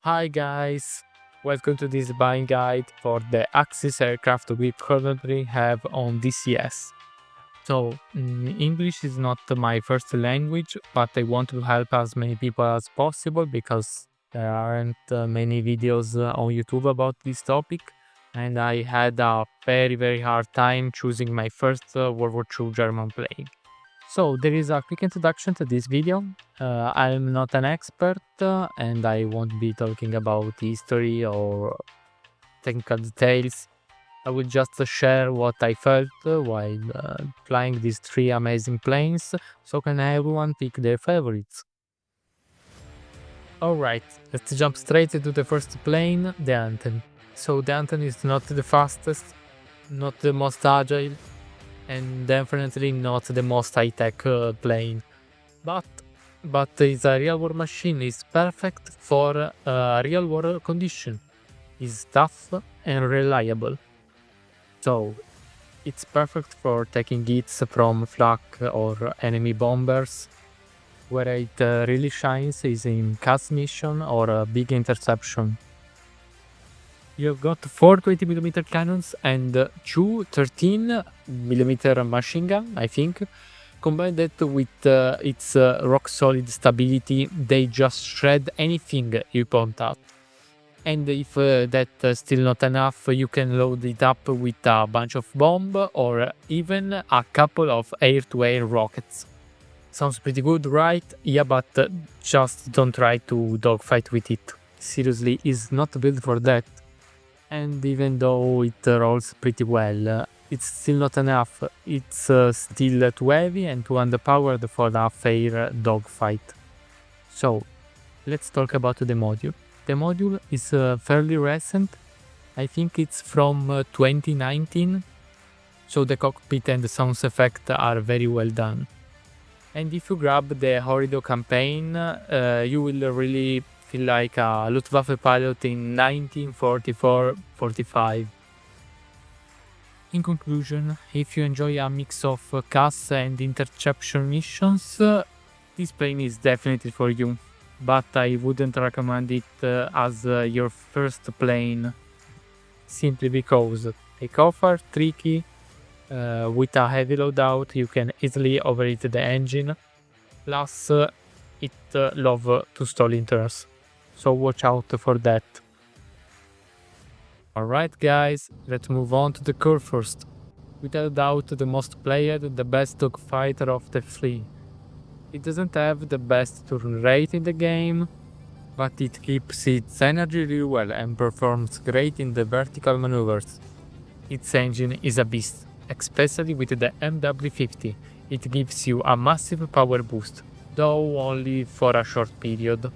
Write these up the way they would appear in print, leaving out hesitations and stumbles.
Hi guys, welcome to this buying guide for the Axis aircraft we currently have on DCS. So, English is not my first language, but I want to help as many people as possible because there aren't many videos on YouTube about this topic, and I had a very hard time choosing my first World War II German plane. So there is a quick introduction to this video. I'm not an expert and I won't be talking about history or technical details. I will just share what I felt while flying these three amazing planes, so can everyone pick their favorites. Alright, let's jump straight into the first plane, the Anten. So the Anten is not the fastest, not the most agile, and definitely not the most high-tech plane, but it's a real war machine. It's perfect for a real war condition. It's tough and reliable, so it's perfect for taking hits from flak or enemy bombers. Where it really shines is in CAS mission or a big interception. You've got 4 20mm cannons and 2 13mm machine gun, I think. Combine that with its rock-solid stability, they just shred anything you point at. And if that's still not enough, you can load it up with a bunch of bombs or even a couple of air-to-air rockets. Sounds pretty good, right? Yeah, but just don't try to dogfight with it. Seriously, it's not built for that. And even though it rolls pretty well, it's still not enough. It's still too heavy and too underpowered for a fair dogfight. So, let's talk about the module. The module is fairly recent. I think it's from 2019. So the cockpit and the sound effect are very well done. And if you grab the Horido campaign, you will really feel like a Luftwaffe pilot in 1944-45. In conclusion, if you enjoy a mix of CAS and interception missions, this plane is definitely for you, but I wouldn't recommend it as your first plane, simply because takeoff are tricky. With a heavy loadout you can easily overheat the engine, plus it loves to stall in turns, so watch out for that. Alright guys, let's move on to the core first. Without doubt the most played, the best dogfighter of the fleet. It doesn't have the best turn rate in the game, but it keeps its energy really well and performs great in the vertical maneuvers. Its engine is a beast, especially with the MW50. It gives you a massive power boost, though only for a short period.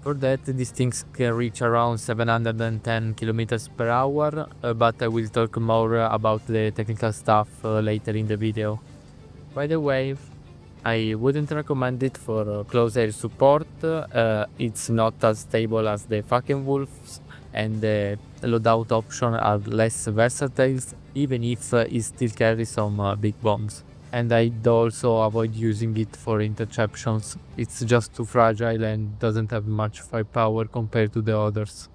For that, these things can reach around 710 km per hour, but I will talk more about the technical stuff later in the video. By the way, I wouldn't recommend it for close air support. It's not as stable as the Fw190, and the loadout options are less versatile, even if it still carries some big bombs. And I'd also avoid using it for interceptions. It's just too fragile and doesn't have much firepower compared to the others.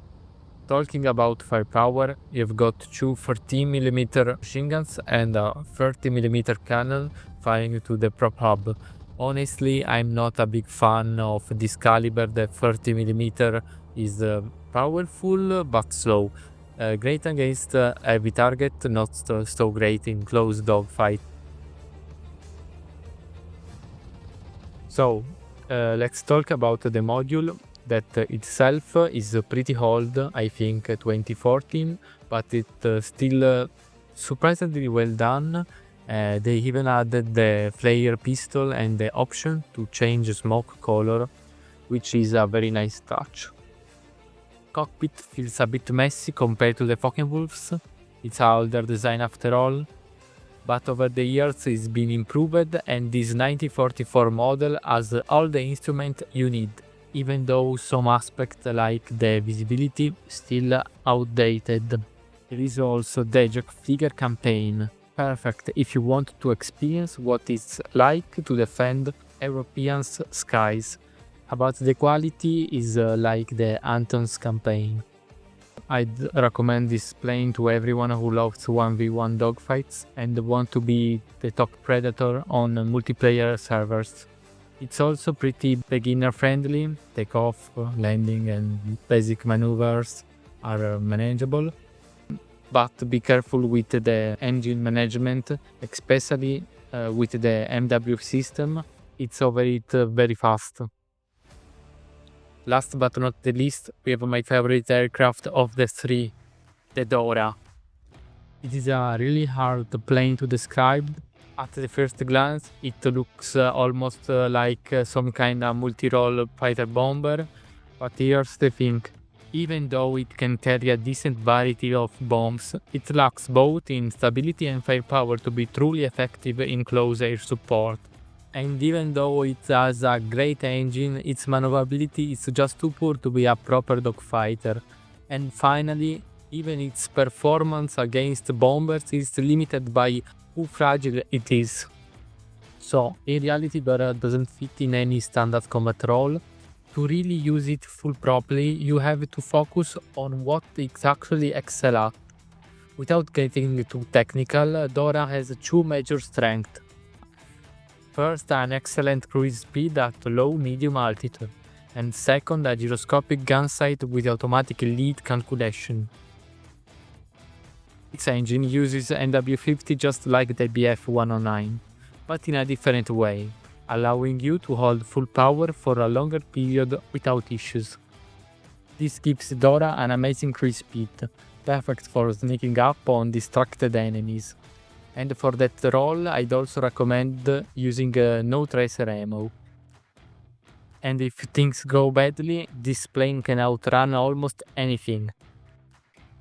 Talking about firepower, you've got 2 14mm machine guns and a 30mm cannon firing to the prop hub. Honestly, I'm not a big fan of this caliber. The 30mm is powerful but slow. Great against heavy target, not so great in close dogfight. So, let's talk about the module. That itself is pretty old, I think 2014, but it's still surprisingly well done. They even added the flare pistol and the option to change smoke color, which is a very nice touch. Cockpit feels a bit messy compared to the Fw190. It's an older design after all, but over the years it's been improved, and this 1944 model has all the instruments you need, even though some aspects like the visibility still outdated. There is also the jock figure campaign, perfect if you want to experience what it's like to defend European skies. About the quality is like the Anton's campaign. I'd recommend this plane to everyone who loves 1v1 dogfights and want to be the top predator on multiplayer servers. It's also pretty beginner friendly, takeoff, landing and basic maneuvers are manageable. But be careful with the engine management, especially with the MW system, it's overheat very fast. Last but not the least, we have my favorite aircraft of the three, the Dora. It is a really hard plane to describe. At the first glance, it looks almost like some kind of multi-role fighter bomber, but here's the thing. Even though it can carry a decent variety of bombs, it lacks both in stability and firepower to be truly effective in close air support. And even though it has a great engine, its maneuverability is just too poor to be a proper dogfighter. And finally, even its performance against bombers is limited by how fragile it is. So, in reality, Dora doesn't fit in any standard combat role. To really use it full properly, you have to focus on what it actually excels at. Without getting too technical, Dora has two major strengths. First, an excellent cruise speed at low-medium altitude, and second, a gyroscopic gun sight with automatic lead calculation. Its engine uses NW50 just like the Bf109, but in a different way, allowing you to hold full power for a longer period without issues. This gives Dora an amazing cruise speed, perfect for sneaking up on distracted enemies. And for that role, I'd also recommend using no tracer ammo. And if things go badly, this plane can outrun almost anything.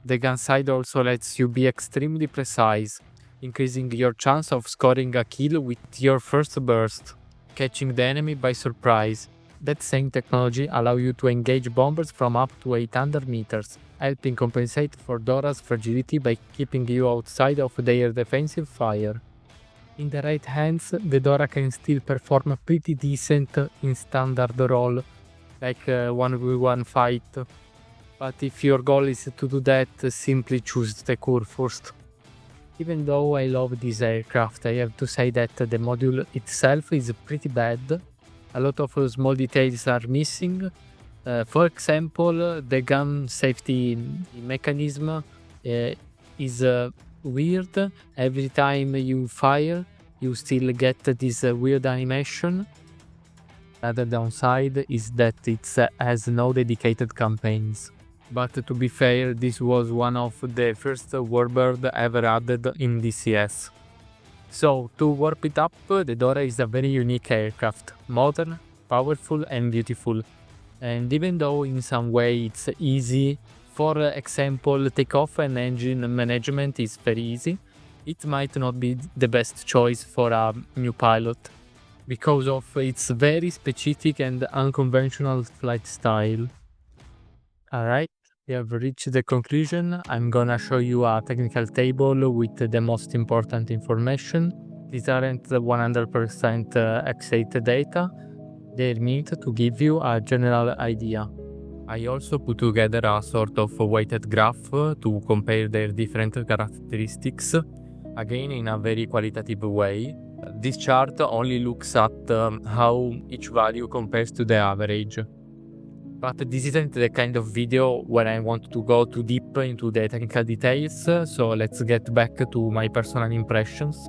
The gun sight also lets you be extremely precise, increasing your chance of scoring a kill with your first burst, catching the enemy by surprise. That same technology allows you to engage bombers from up to 800 meters, helping compensate for Dora's fragility by keeping you outside of their defensive fire. In the right hands, the Dora can still perform pretty decent in standard role, like a 1v1 fight. But if your goal is to do that, simply choose the core first. Even though I love this aircraft, I have to say that the module itself is pretty bad. A lot of small details are missing. For example, the gun safety mechanism is weird. Every time you fire, you still get this weird animation. Another downside is that it has no dedicated campaigns. But to be fair, this was one of the first warbird ever added in DCS. So, to warp it up, the Dora is a very unique aircraft, modern, powerful and beautiful. And even though in some way it's easy, for example, takeoff and engine management is very easy, it might not be the best choice for a new pilot, because of its very specific and unconventional flight style. Alright, we have reached the conclusion. I'm gonna show you a technical table with the most important information. These aren't 100% X8 data. They're meant to give you a general idea. I also put together a sort of weighted graph to compare their different characteristics, again in a very qualitative way. This chart only looks at how each value compares to the average. But this isn't the kind of video where I want to go too deep into the technical details, so let's get back to my personal impressions.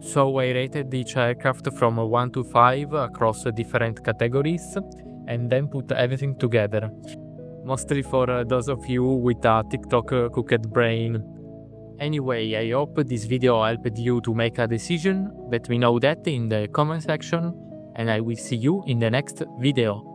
So I rated each aircraft from 1 to 5 across different categories, and then put everything together. Mostly for those of you with a TikTok cooked brain. Anyway, I hope this video helped you to make a decision. Let me know that in the comment section, and I will see you in the next video.